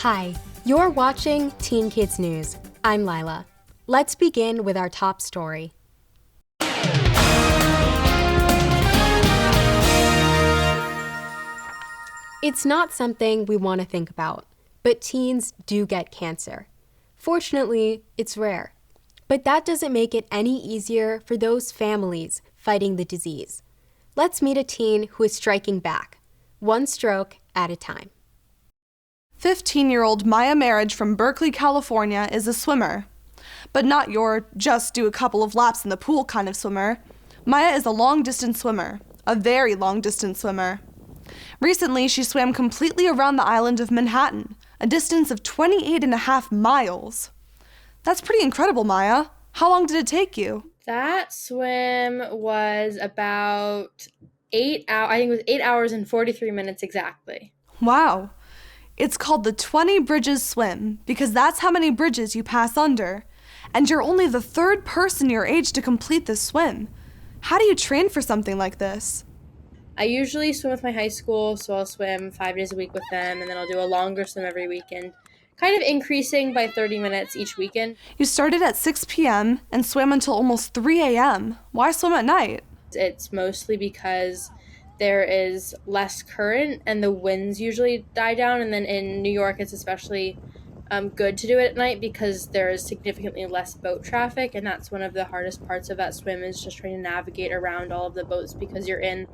Hi, you're watching Teen Kids News. I'm Lila. Let's begin with our top story. It's not something we want to think about, but teens do get cancer. Fortunately, it's rare. But that doesn't make it any easier for those families fighting the disease. Let's meet a teen who is striking back, one stroke at a time. 15-year-old Maya Merhige from Berkeley, California is a swimmer. But not your just do a couple of laps in the pool kind of swimmer. Maya is a long-distance swimmer, a very long-distance swimmer. Recently, she swam completely around the island of Manhattan, a distance of 28.5 miles. That's pretty incredible, Maya. How long did it take you? That swim was about 8 hours. I think it was 8 hours and 43 minutes exactly. Wow. It's called the 20 Bridges Swim because that's how many bridges you pass under. And you're only the third person your age to complete this swim. How do you train for something like this? I usually swim with my high school, so I'll swim 5 days a week with them, and then I'll do a longer swim every weekend, kind of increasing by 30 minutes each weekend. You started at 6 p.m. and swam until almost 3 a.m. Why swim at night? It's mostly because there is less current and the winds usually die down, and then in New York it's especially good to do it at night because there is significantly less boat traffic, and that's one of the hardest parts of that swim is just trying to navigate around all of the boats because you're in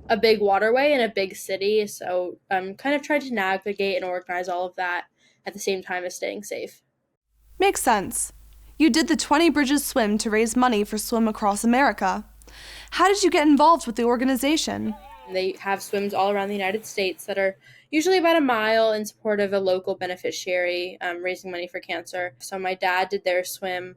a big waterway in a big city, so kind of trying to navigate and organize all of that at the same time as staying safe. Makes sense. You did the 20 Bridges Swim to raise money for Swim Across America. How did you get involved with the organization? They have swims all around the United States that are usually about a mile in support of a local beneficiary raising money for cancer. So my dad did their swim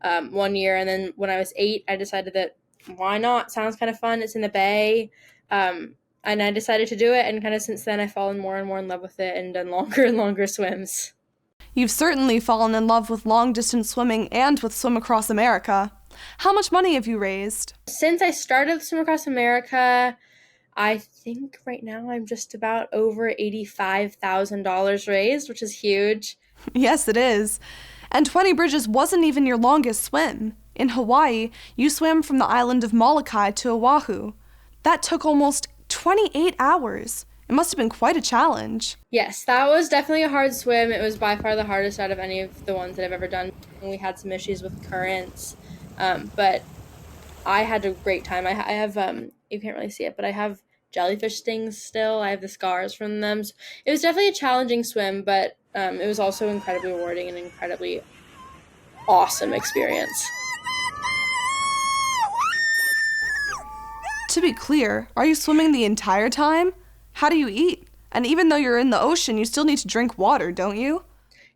one year, and then when I was 8, I decided that why not? Sounds kind of fun. It's in the Bay. And I decided to do it, and kind of since then I've fallen more and more in love with it and done longer and longer swims. You've certainly fallen in love with long-distance swimming and with Swim Across America. How much money have you raised? Since I started Swim Across America, I think right now I'm just about over $85,000 raised, which is huge. Yes, it is. And 20 Bridges wasn't even your longest swim. In Hawaii, you swam from the island of Molokai to Oahu. That took almost 28 hours. It must have been quite a challenge. Yes, that was definitely a hard swim. It was by far the hardest out of any of the ones that I've ever done. We had some issues with currents, but I had a great time. I have, you can't really see it, but I have jellyfish stings still. I have the scars from them. So it was definitely a challenging swim, but it was also incredibly rewarding and incredibly awesome experience. To be clear, are you swimming the entire time? How do you eat? And even though you're in the ocean, you still need to drink water, don't you?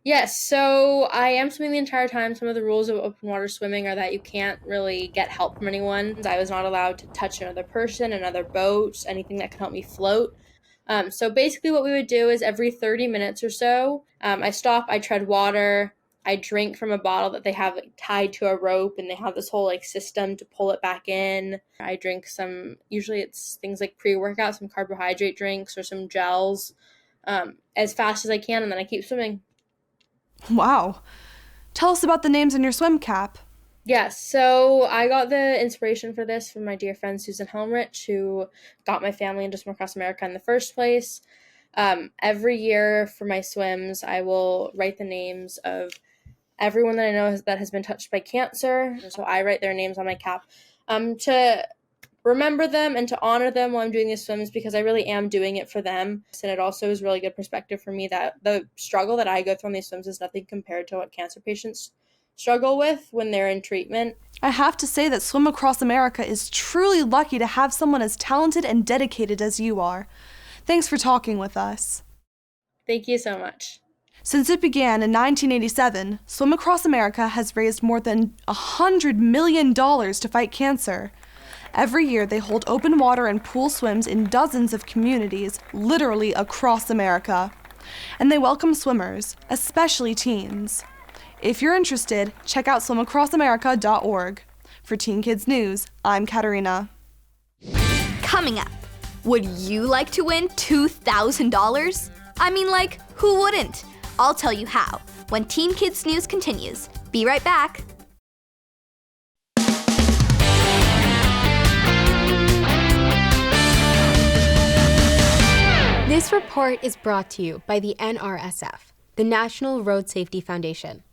Yes, so I am swimming the entire time. Some of the rules of open water swimming are that you can't really get help from anyone. I was not allowed to touch another person, another boat, anything that could help me float. So basically what we would do is every 30 minutes or so, I stop, I tread water, I drink from a bottle that they have tied to a rope, and they have this whole system to pull it back in. I drink some, usually it's things like pre-workout, some carbohydrate drinks or some gels as fast as I can, and then I keep swimming. Wow. Tell us about the names in your swim cap. Yes, so I got the inspiration for this from my dear friend Susan Helmrich, who got my family into Swim Across America in the first place. Every year for my swims, I will write the names of everyone that I know that has been touched by cancer. So I write their names on my cap to remember them and to honor them while I'm doing these swims, because I really am doing it for them. And it also is really good perspective for me that the struggle that I go through on these swims is nothing compared to what cancer patients struggle with when they're in treatment. I have to say that Swim Across America is truly lucky to have someone as talented and dedicated as you are. Thanks for talking with us. Thank you so much. Since it began in 1987, Swim Across America has raised more than $100 million to fight cancer. Every year, they hold open water and pool swims in dozens of communities, literally across America. And they welcome swimmers, especially teens. If you're interested, check out swimacrossamerica.org. For Teen Kids News, I'm Katerina. Coming up, would you like to win $2,000? I mean, who wouldn't? I'll tell you how when Teen Kids News continues. Be right back. This report is brought to you by the NRSF, the National Road Safety Foundation.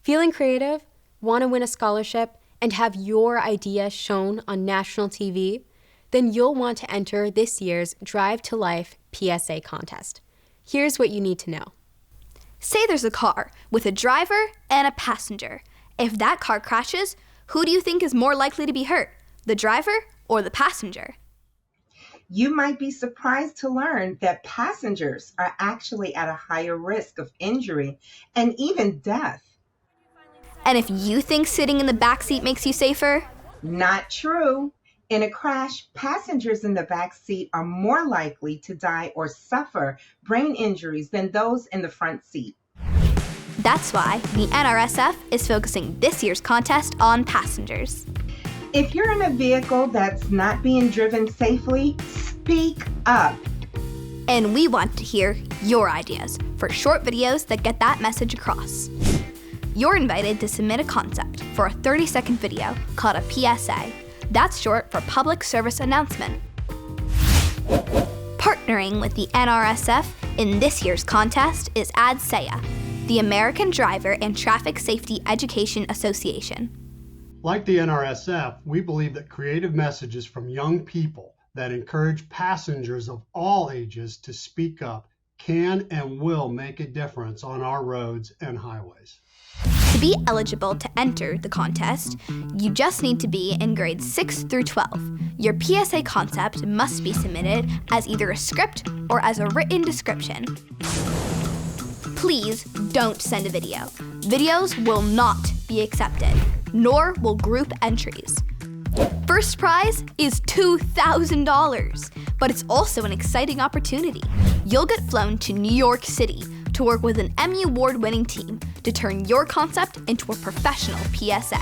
Feeling creative? Want to win a scholarship and have your idea shown on national TV? Then you'll want to enter this year's Drive2Life PSA Contest. Here's what you need to know. Say there's a car with a driver and a passenger. If that car crashes, who do you think is more likely to be hurt, the driver or the passenger? You might be surprised to learn that passengers are actually at a higher risk of injury and even death. And if you think sitting in the back seat makes you safer? Not true. In a crash, passengers in the back seat are more likely to die or suffer brain injuries than those in the front seat. That's why the NRSF is focusing this year's contest on passengers. If you're in a vehicle that's not being driven safely, speak up. And we want to hear your ideas for short videos that get that message across. You're invited to submit a concept for a 30-second video called a PSA. That's short for Public Service Announcement. Partnering with the NRSF in this year's contest is ADSEA, the American Driver and Traffic Safety Education Association. Like the NRSF, we believe that creative messages from young people that encourage passengers of all ages to speak up can and will make a difference on our roads and highways. To be eligible to enter the contest, you just need to be in grades 6 through 12. Your PSA concept must be submitted as either a script or as a written description. Please don't send a video. Videos will not be accepted, nor will group entries. First prize is $2,000, but it's also an exciting opportunity. You'll get flown to New York City to work with an Emmy Award-winning team to turn your concept into a professional PSA,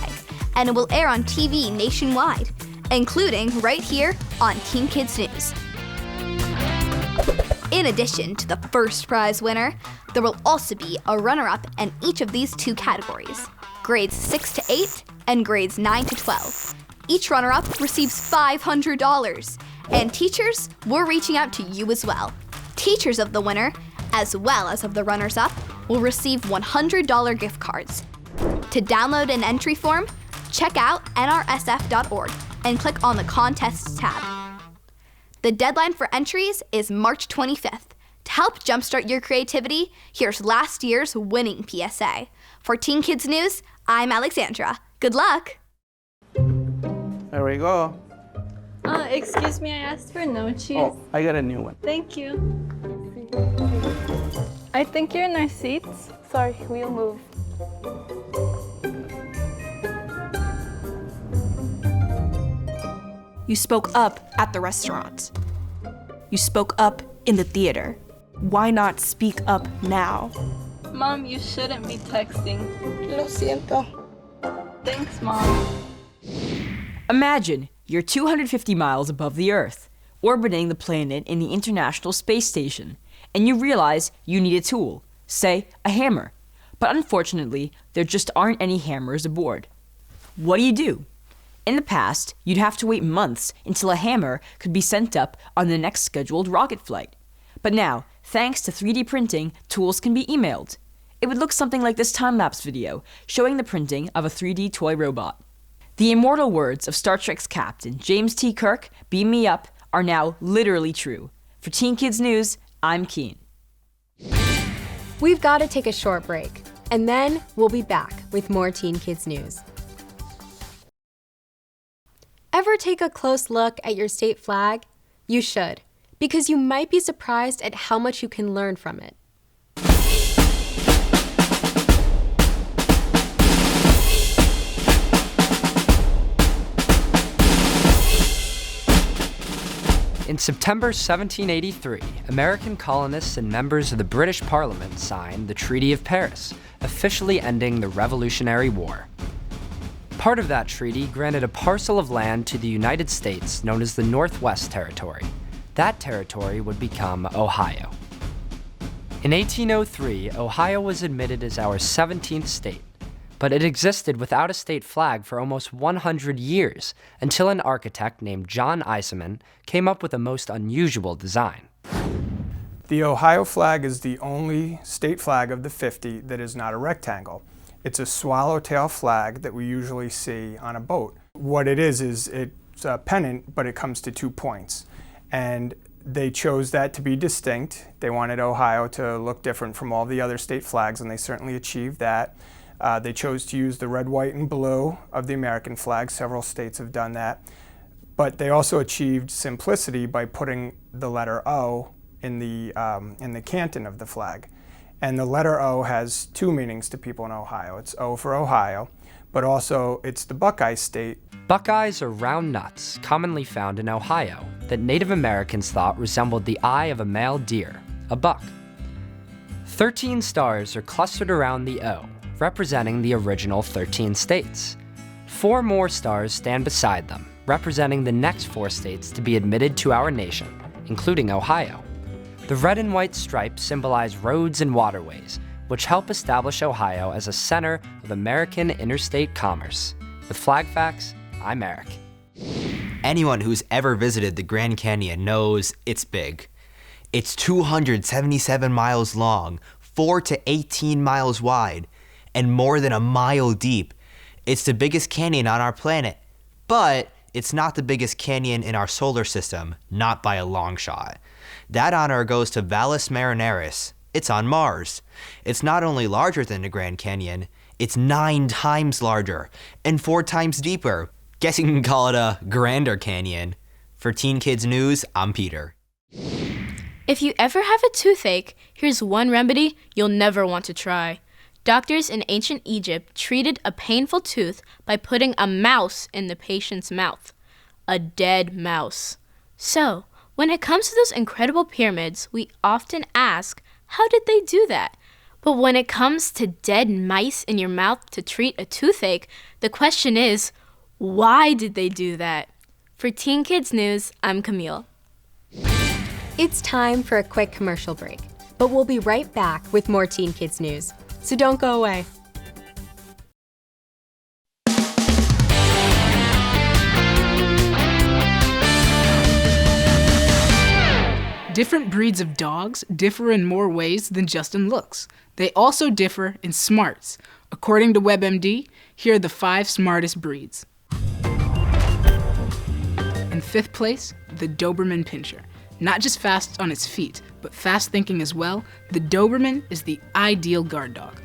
and it will air on TV nationwide, including right here on Teen Kids News. In addition to the first prize winner, there will also be a runner-up in each of these two categories, grades 6 to 8 and grades 9 to 12. Each runner-up receives $500, and teachers, we're reaching out to you as well. Teachers of the winner, as well as of the runners-up, will receive $100 gift cards. To download an entry form, check out nrsf.org and click on the Contests tab. The deadline for entries is March 25th. To help jumpstart your creativity, here's last year's winning PSA. For Teen Kids News, I'm Alexandra. Good luck! There we go. Excuse me, I asked for no cheese. Oh, I got a new one. Thank you. I think you're in our seats. Sorry, we'll move. You spoke up at the restaurant. You spoke up in the theater. Why not speak up now? Mom, you shouldn't be texting. Lo siento. Thanks, Mom. Imagine you're 250 miles above the Earth, orbiting the planet in the International Space Station, and you realize you need a tool, say a hammer. But unfortunately, there just aren't any hammers aboard. What do? In the past, you'd have to wait months until a hammer could be sent up on the next scheduled rocket flight. But now, thanks to 3D printing, tools can be emailed. It would look something like this time-lapse video, showing the printing of a 3D toy robot. The immortal words of Star Trek's captain, James T. Kirk, beam me up, are now literally true. For Teen Kids News, I'm Kean. We've got to take a short break, and then we'll be back with more Teen Kids News. Ever take a close look at your state flag? You should, because you might be surprised at how much you can learn from it. In September 1783, American colonists and members of the British Parliament signed the Treaty of Paris, officially ending the Revolutionary War. Part of that treaty granted a parcel of land to the United States known as the Northwest Territory. That territory would become Ohio. In 1803, Ohio was admitted as our 17th state, but it existed without a state flag for almost 100 years until an architect named John Eisenman came up with a most unusual design. The Ohio flag is the only state flag of the 50 that is not a rectangle. It's a swallowtail flag that we usually see on a boat. What it is it's a pennant, but it comes to 2 points. And they chose that to be distinct. They wanted Ohio to look different from all the other state flags, and they certainly achieved that. They chose to use the red, white, and blue of the American flag. Several states have done that. But they also achieved simplicity by putting the letter O in the canton of the flag. And the letter O has 2 meanings to people in Ohio. It's O for Ohio, but also it's the Buckeye state. Buckeyes are round nuts commonly found in Ohio that Native Americans thought resembled the eye of a male deer, a buck. 13 stars are clustered around the O, representing the original 13 states. 4 more stars stand beside them, representing the next 4 states to be admitted to our nation, including Ohio. The red and white stripes symbolize roads and waterways, which help establish Ohio as a center of American interstate commerce. With Flag Facts, I'm Eric. Anyone who's ever visited the Grand Canyon knows it's big. It's 277 miles long, 4 to 18 miles wide, and more than a mile deep. It's the biggest canyon on our planet, but it's not the biggest canyon in our solar system, not by a long shot. That honor goes to Valles Marineris. It's on Mars. It's not only larger than the Grand Canyon, it's 9 times larger and 4 times deeper. Guess you can call it a grander canyon. For Teen Kids News, I'm Peter. If you ever have a toothache, here's one remedy you'll never want to try. Doctors in ancient Egypt treated a painful tooth by putting a mouse in the patient's mouth. A dead mouse. So, when it comes to those incredible pyramids, we often ask, how did they do that? But when it comes to dead mice in your mouth to treat a toothache, the question is, why did they do that? For Teen Kids News, I'm Camille. It's time for a quick commercial break, but we'll be right back with more Teen Kids News, so don't go away. Different breeds of dogs differ in more ways than just in looks. They also differ in smarts. According to WebMD, here are the 5 smartest breeds. In 5th place, the Doberman Pinscher. Not just fast on its feet, but fast thinking as well, the Doberman is the ideal guard dog.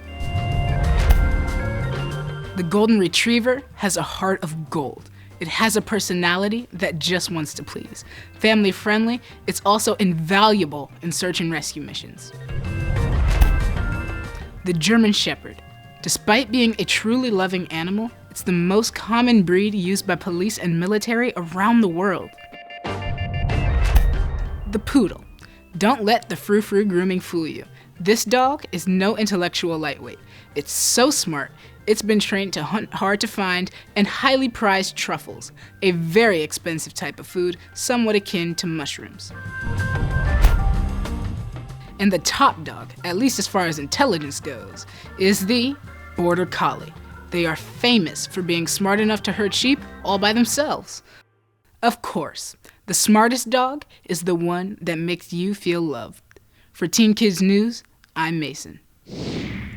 The Golden Retriever has a heart of gold. It has a personality that just wants to please. Family friendly, it's also invaluable in search and rescue missions. The German Shepherd. Despite being a truly loving animal, it's the most common breed used by police and military around the world. The Poodle. Don't let the frou-frou grooming fool you. This dog is no intellectual lightweight. It's so smart, it's been trained to hunt hard to find and highly prized truffles, a very expensive type of food, somewhat akin to mushrooms. And the top dog, at least as far as intelligence goes, is the Border Collie. They are famous for being smart enough to herd sheep all by themselves. Of course, the smartest dog is the one that makes you feel loved. For Teen Kids News, I'm Mason.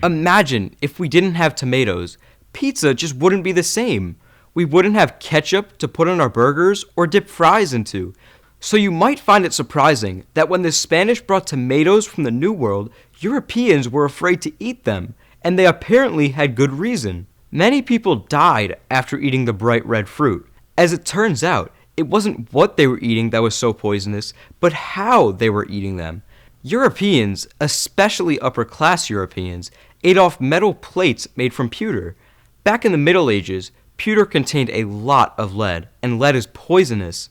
Imagine if we didn't have tomatoes, pizza just wouldn't be the same. We wouldn't have ketchup to put on our burgers or dip fries into. So you might find it surprising that when the Spanish brought tomatoes from the New World, Europeans were afraid to eat them, and they apparently had good reason. Many people died after eating the bright red fruit. As it turns out, it wasn't what they were eating that was so poisonous, but how they were eating them. Europeans, especially upper-class Europeans, ate off metal plates made from pewter. Back in the Middle Ages, pewter contained a lot of lead, and lead is poisonous.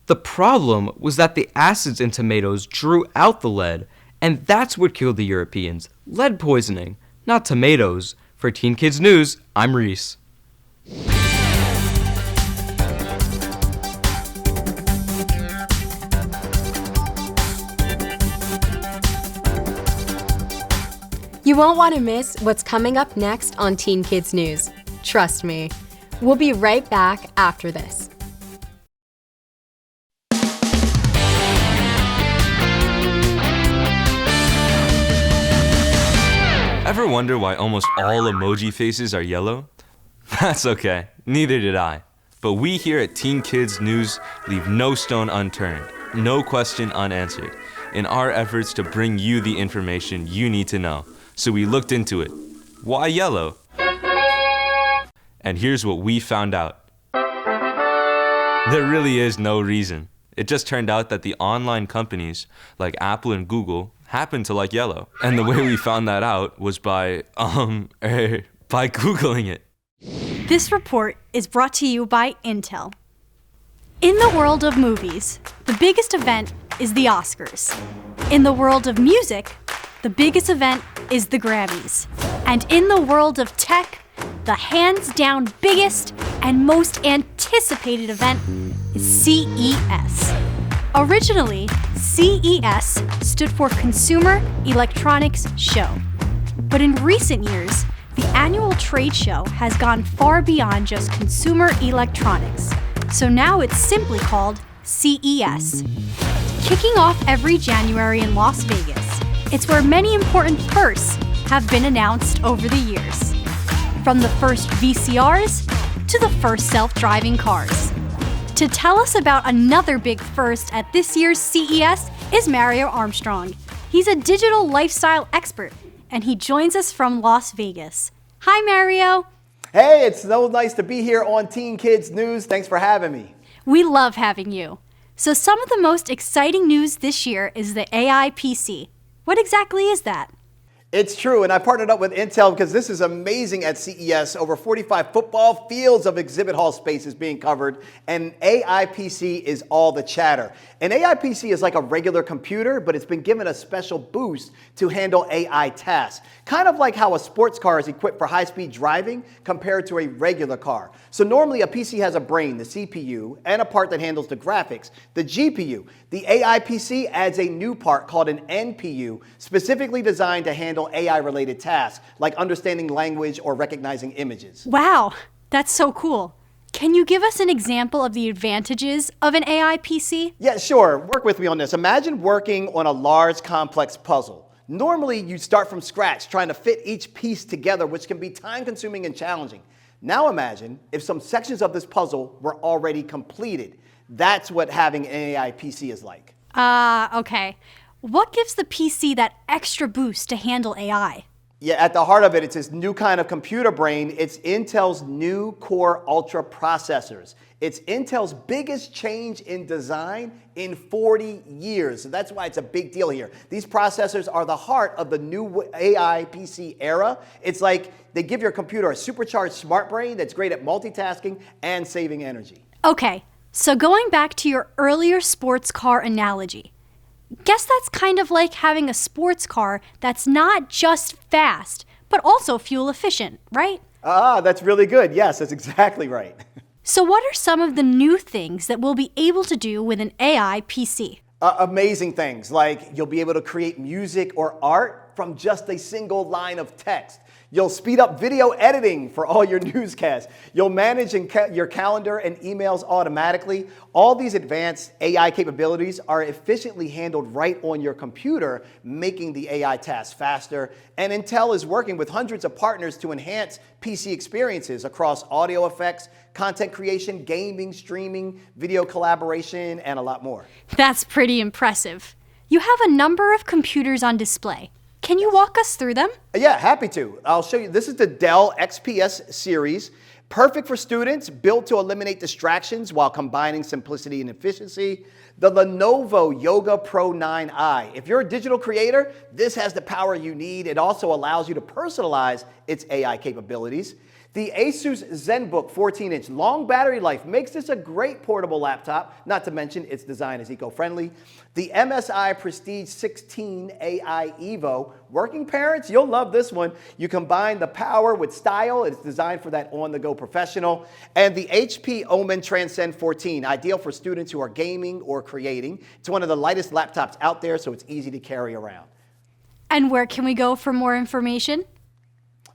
The problem was that the acids in tomatoes drew out the lead, and that's what killed the Europeans. Lead poisoning, not tomatoes. For Teen Kids News, I'm Reese. You won't want to miss what's coming up next on Teen Kids News. Trust me. We'll be right back after this. Ever wonder why almost all emoji faces are yellow? That's okay, neither did I. But we here at Teen Kids News leave no stone unturned, no question unanswered, in our efforts to bring you the information you need to know. So we looked into it. Why yellow? And here's what we found out. There really is no reason. It just turned out that the online companies like Apple and Google happen to like yellow. And the way we found that out was by Googling it. This report is brought to you by Intel. In the world of movies, the biggest event is the Oscars. In the world of music, the biggest event is the Grammys. And in the world of tech, the hands-down biggest and most anticipated event is CES. Originally, CES stood for Consumer Electronics Show. But in recent years, the annual trade show has gone far beyond just consumer electronics. So now it's simply called CES. Kicking off every January in Las Vegas, it's where many important firsts have been announced over the years. From the first VCRs to the first self-driving cars. To tell us about another big first at this year's CES is Mario Armstrong. He's a digital lifestyle expert, and he joins us from Las Vegas. Hi, Mario. Hey, it's so nice to be here on Teen Kids News. Thanks for having me. We love having you. So some of the most exciting news this year is the AI PC. What exactly is that? It's true, and I partnered up with Intel because this is amazing at CES. Over 45 football fields of exhibit hall space is being covered, and AI PC is all the chatter. An AI PC is like a regular computer, but it's been given a special boost to handle AI tasks. Kind of like how a sports car is equipped for high-speed driving compared to a regular car. So normally a PC has a brain, the CPU, and a part that handles the graphics, the GPU. The AI PC adds a new part called an NPU, specifically designed to handle AI-related tasks, like understanding language or recognizing images. Wow, that's so cool. Can you give us an example of the advantages of an AI PC? Yeah, sure. Work with me on this. Imagine working on a large, complex puzzle. Normally, you start from scratch, trying to fit each piece together, which can be time-consuming and challenging. Now imagine if some sections of this puzzle were already completed. That's what having an AI PC is like. Okay. What gives the PC that extra boost to handle AI? Yeah, at the heart of it, it's this new kind of computer brain. It's Intel's new Core Ultra processors. It's Intel's biggest change in design in 40 years. So that's why it's a big deal here. These processors are the heart of the new AI PC era. It's like they give your computer a supercharged smart brain that's great at multitasking and saving energy. Okay, so going back to your earlier sports car analogy, guess that's kind of like having a sports car that's not just fast, but also fuel efficient, right? That's really good. Yes, that's exactly right. So what are some of the new things that we'll be able to do with an AI PC? Amazing things, like you'll be able to create music or art from just a single line of text. You'll speed up video editing for all your newscasts. You'll manage your calendar and emails automatically. All these advanced AI capabilities are efficiently handled right on your computer, making the AI tasks faster. And Intel is working with hundreds of partners to enhance PC experiences across audio effects, content creation, gaming, streaming, video collaboration, and a lot more. That's pretty impressive. You have a number of computers on display. Can you walk us through them? Yeah, happy to. I'll show you. This is the Dell XPS series. Perfect for students, built to eliminate distractions while combining simplicity and efficiency. The Lenovo Yoga Pro 9i. If you're a digital creator, this has the power you need. It also allows you to personalize its AI capabilities. The Asus ZenBook 14-inch long battery life makes this a great portable laptop, not to mention its design is eco-friendly. The MSI Prestige 16 AI Evo. Working parents, you'll love this one. You combine the power with style. It's designed for that on-the-go professional. And the HP Omen Transcend 14, ideal for students who are gaming or creating. It's one of the lightest laptops out there, so it's easy to carry around. And where can we go for more information?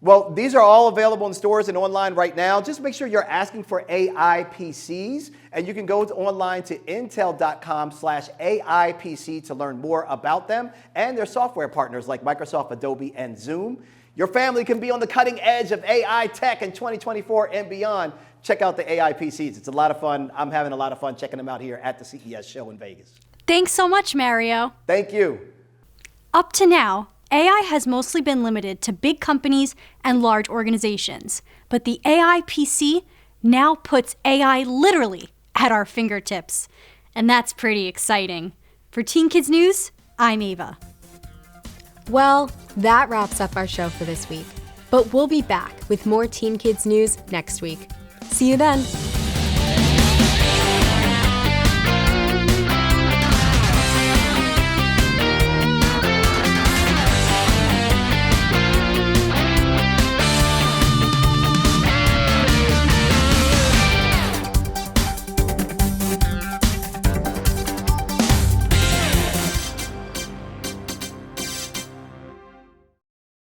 Well, these are all available in stores and online right now. Just make sure you're asking for AI PCs, and you can go online to intel.com/AI PC to learn more about them and their software partners like Microsoft, Adobe, and Zoom. Your family can be on the cutting edge of AI tech in 2024 and beyond. Check out the AI PCs. It's a lot of fun. I'm having a lot of fun checking them out here at the CES show in Vegas. Thanks so much, Mario. Thank you. Up to now, AI has mostly been limited to big companies and large organizations, but the AI PC now puts AI literally at our fingertips, and that's pretty exciting. For Teen Kids News, I'm Ava. Well, that wraps up our show for this week, but we'll be back with more Teen Kids News next week. See you then.